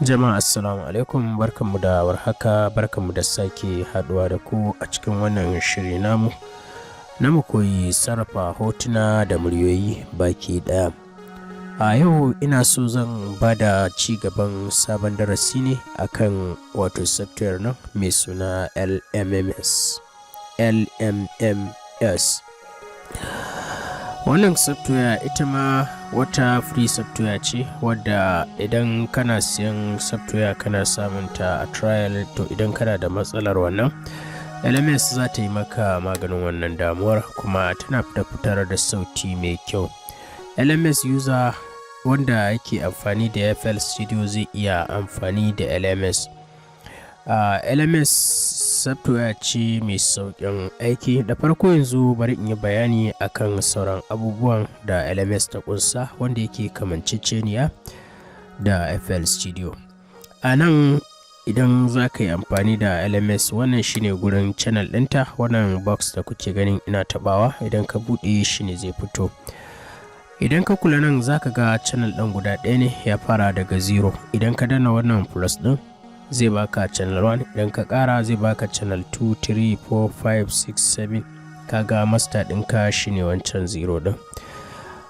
Jama'a assalamu alaikum, barkanmu da warhaka, barkanmu da sake haduwa da ku a cikin wannan shiri namu na mu koyi sarrafa hotuna da muryoyi baki daya. A yau ina so zan bada ci gaban sabon darasi ne akan wato software nan mai suna lmms. Wannan software ita ma wata free software ce wadda idan kana siyan software kana samun ta a trial, to idan kana da matsalar wannan lms za ta yi maka maganin wannan damuwar, kuma tana fitar da sauti mai kyau. lms user wanda yake amfani da FL Studio zai iya amfani da lms. lms software ce mai sauƙin aiki. Da farko yanzu bari in yi bayani akan sauran abubuwan da lms ta kunsa wanda yake kamanceceniya da FL Studio. A nan idan za ka yi amfani da lms, wannan shine gurin channel ɗinta. Wannan box da kuke ganin ina tabawa, idan ka buɗe shi ne zai fito. Idan ka kula nan za ka ga channel ɗin guda ɗaya ne, ya fara daga 0. Idan ka danna wannan plus ɗin zai baka channel 1, idan ka kara zai baka channel 2, 3, 4, 5, 6, 7. kaga master ɗinka shine wancan 0 din.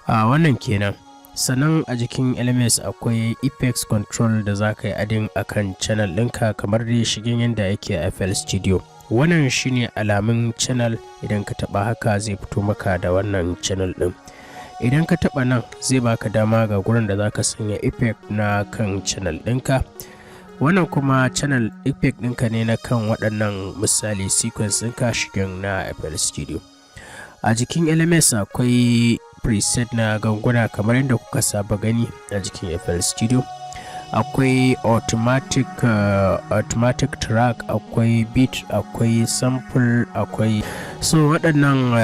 Wannan kenan. Sannan a jikin lms akwai effects control da za ka yi adin akan channel ɗinka kamar dai shigen yadda yake a FL Studio. Wannan shine alamun channel, idan ka taba haka zai fito maka da wannan channel ɗin. Idan ka taba nan zai baka dama ga gurin da za ka sanya effect na kan channel ɗinka. Wannan kuma channel effect ɗinka ne na kan waɗannan misali sequence ɗinka shigen na FL Studio. A jikin lms akwai preset na ganguna kamar yadda kuka saba gani a jikin FL Studio. Akwai automatic track, akwai beat, akwai sample, akwai waɗannan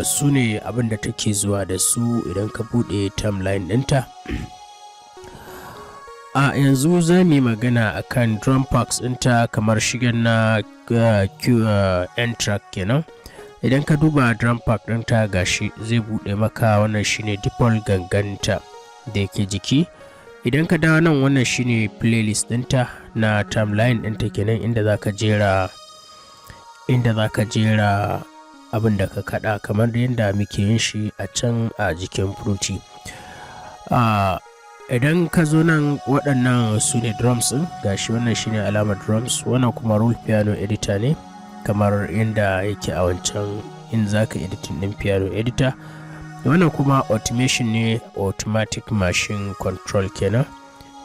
su ne abin da take zuwa da su idan ka buɗe timeline ɗinta. Yanzu za mu yi magana akan drum packs ɗinta kamar shigen na N track kenan. Idan ka duba drum pack ɗinta gashi zai buɗe maka, wannan shine default ganganta da yake jiki. Idan ka dawo nan wannan shine playlist ɗinta na timeline ɗinta kenan, inda zaka jera abin da ka kada kamar yadda muke yin shi a can a jikin fruity. Idan ka zo nan waɗannan su ne drums ɗin, gashi wannan shine alamar drums, wannan kuma roll piano editor ne kamar yadda yake a wancan in zaka editing ɗin piano editor. Wannan kuma automation ne, automatic machine control kenan.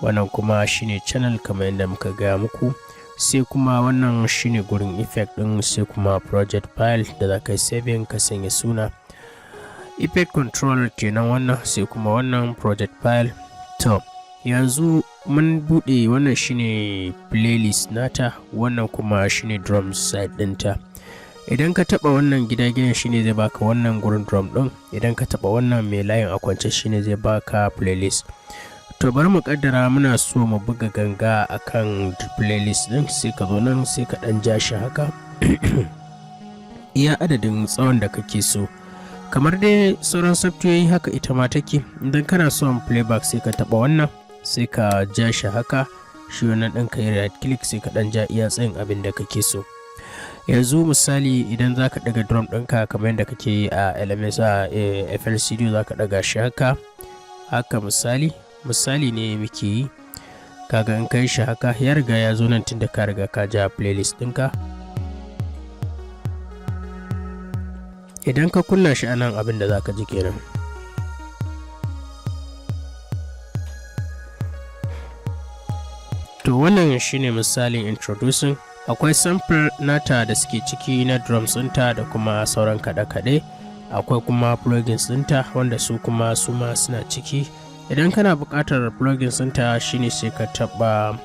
Wannan kuma shine channel kamar yadda muka gaya muku. Sai kuma wannan shine gurin effect ɗin, sai kuma project file da za ka yi saving ka sanya suna effect control kenan wannan, sai kuma wannan project file. To yanzu mun buɗe wannan shine playlist nata, wannan kuma shine drum side ɗinta. Idan ka taba wannan gidagen shine zai baka wannan gurin drum ɗin, idan ka taba wannan mai layin a kwance shine zai baka playlist. To bari mu kaddara muna so mu buga ganga akan playlist ɗin, sai ka zo nan sai ka ɗan ja shi haka iya adadin tsawon da kake so. Kamar dai sauran software haka ita ma take. Idan kana son playback sai ka taba wannan sai ka ja shi haka, shi wannan ɗin ka yi right click sai ka ɗan ja iya tsayin abin da kake so. Yanzu misali idan za ka ɗaga drum ɗinka kamar yadda kake yi a lms FL Studio, za ka ɗaga shi haka misali ne muke yi. Kaga in kai shi haka ya riga ya zo nan tun da ka riga ka ja playlist ɗinka. Idan ka kunna shi anan abin da za ka ji kenan. To wannan shine misalin introducing. Akwai sample nata da suke ciki na drums ɗinta da kuma sauran kaɗe-kaɗe. Akwai kuma plugins ɗinta wanda su ma suna ciki. Idan kana buƙatar plugins ɗinta shine sai ka taɓa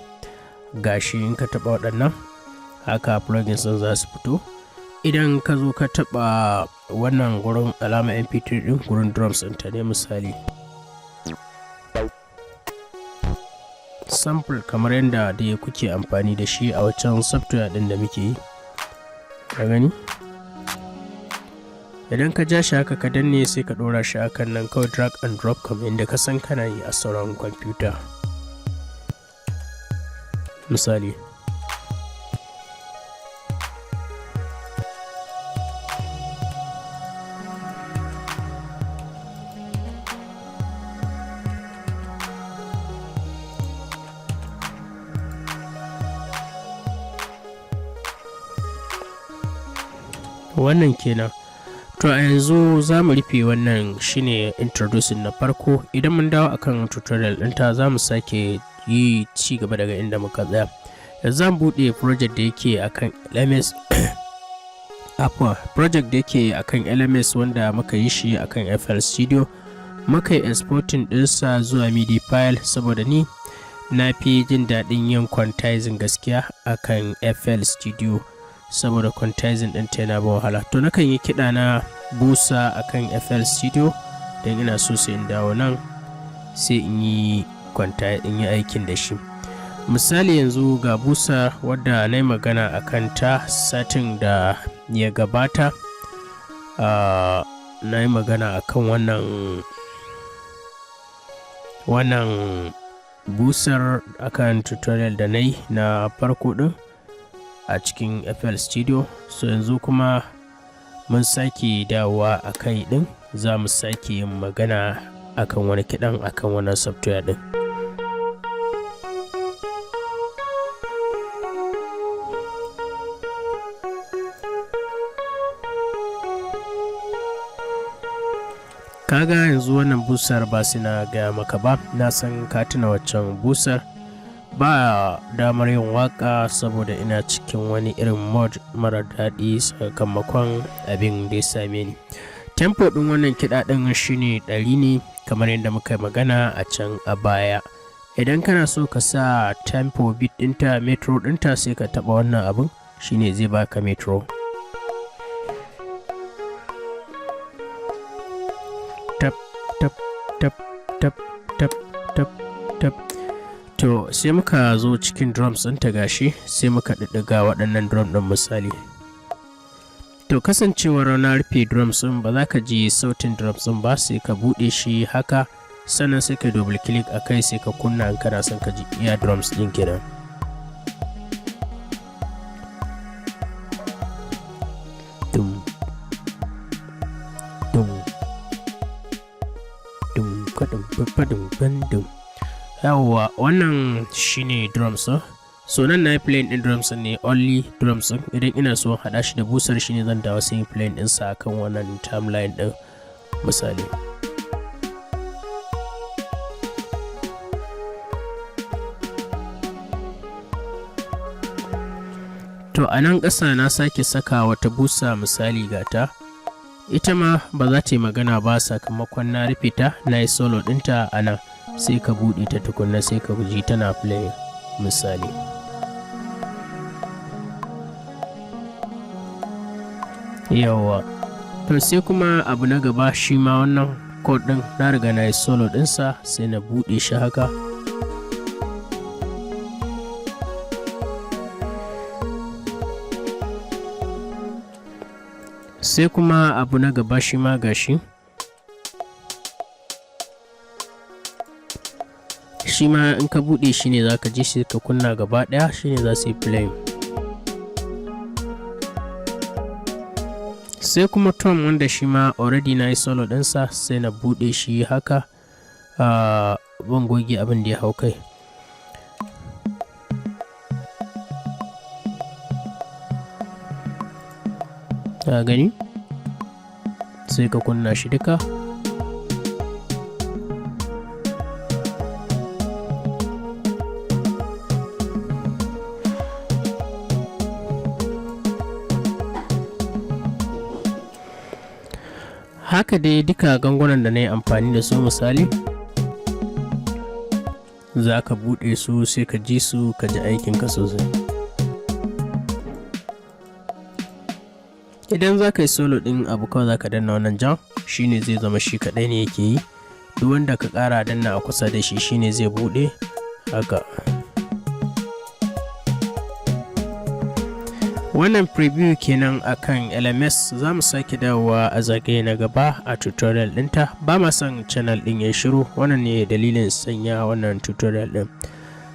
gashi, in ka taɓa waɗannan haka plugins ɗin za su fito. Idan ka zo ka taɓa wannan gurin alama mp3 ɗin, gurin drums ɗinta ne misali sample kamar yadda da kuke amfani da shi a wancan software ɗin da muke yi. Ka gani idan ka ja shi haka ka danne sai ka ɗora shi akan nan, kawai drag and drop kamar inda ka san kana yi a sauran kwamfuta misali. Wannan kenan. To a yanzu za mu rufe wannan shine introducing na farko. Idan mun dawo akan tutorial ɗinta za mu sake yi ci gaba daga inda muka tsaya. Yanzu zan buɗe project da yake akan lms project da yake akan lms wanda muka yi shi akan FL Studio. Muka yi exporting ɗinsa zuwa media file saboda ni na fi jin daɗin yin quantizing gaskiya akan FL Studio, saboda quantizing ɗin ta yana ba wahala. To nakan yi kiɗa na busa akan FL Studio don ina so sai in dawo nan sai in yi aikin da shi. Misali yanzu ga busa wadda na yi magana akan ta satin da ya gabata. Na yi magana akan wannan busar akan tutorial da na yi na farko ɗin a cikin FL Studio. So yanzu kuma mun sake dawowa a kai din, za mu sake yin magana akan wani kiɗan akan wannan software din. Kaga yanzu wannan busar ba sai na gaya maka ba, na san ka tuna waccan busar. Ba damar yin waka saboda ina cikin wani irin mod mara daɗi sakamakon abin da ya same ni. Tempo ɗin wannan kiɗa ɗin shine 100 ne kamar yadda muka magana a can a baya. Idan kana so ka sa tempo beat ɗinta metro ɗinta sai ka taɓa wannan abin, shine zai baka metro. Tap tap tap tap tap tap tap. To sai muka zo cikin drums ɗin ta gashi sai muka ɗiɗɗiga waɗannan drum ɗin misali. To kasancewar na rufe drums ɗin ba za ka ji sautin drums ɗin ba, sai ka buɗe shi haka, sannan sai ka double click a kai sai ka kunna in kana son ka ji iya drums ɗin kenan. Dum dum dum kadum badum bandum. Yawwa wannan shine drums. So nan na yi playing din drums ne, only drums. Idan ina so haɗa shi da busar shine zan dawo sai playing din sa akan wannan timeline din misali. To a nan ƙasa na sake saka wata busa misali gata, ita ma ba za ta yi magana ba sakamakon na rufe ta, na yi solo ɗinta a nan. Sai ka buɗe ta tukunna sai ka ji tana play misali. Yawa, to sai kuma abu na gaba shi ma wannan code ɗin na riga na yi solo ɗinsa sai na buɗe shi haka. Sai kuma abu na gaba shi ma gashi. Shi ma in ka buɗe shi ne za ka ji shi ka kunna gaba ɗaya, shi ne za su yi play. Sai kuma tom wanda shi ma already na yi solo ɗinsa sai na buɗe shi haka. Ban goge abin da ya hau kai. Ka gani? Sai ka kunna shi duka. Haka dai duka gangunan da na yi amfani da su misali, za ka buɗe su sai ka ji su ka ji aikinka sosai. Idan za ka yi solo ɗin abu kawai za ka danna wannan jan, shine zai zama shi kaɗai ne yake yi. Duk wanda ka ƙara danna a kusa da shi shine zai buɗe haka. Wannan preview kenan akan LMS. Za mu sake dawowa a zagaye na gaba a tutorial ɗinta. Ba ma son channel ɗin ya shiru, wannan ne dalilin sanya wannan tutorial ɗin.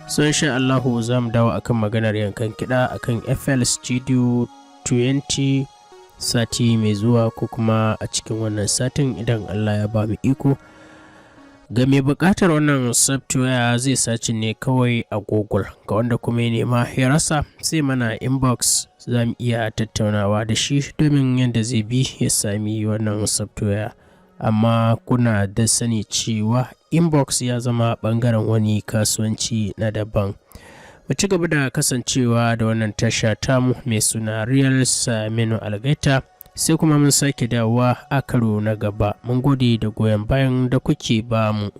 So insha Allahu za mu dawo akan maganar yankan kiɗa akan FL Studio 20 sati mai zuwa ko kuma a cikin wannan satin idan Allah ya ba mu iko. Ga mai buƙatar wannan software zai sace ne kawai a Google, ga wanda kuma ya nema ya rasa sai mana inbox, za mu iya tattaunawa da shi domin yadda zai bi ya sami wannan software. Amma kuna da sani cewa inbox ya zama ɓangaren wani kasuwanci na daban. Mu ci gaba da kasancewa da wannan tasha tamu mai suna Real Saminu Algaita, sai kuma mun sake dawowa a karo na gaba. Mun gode da goyon bayan da kuke ba mu.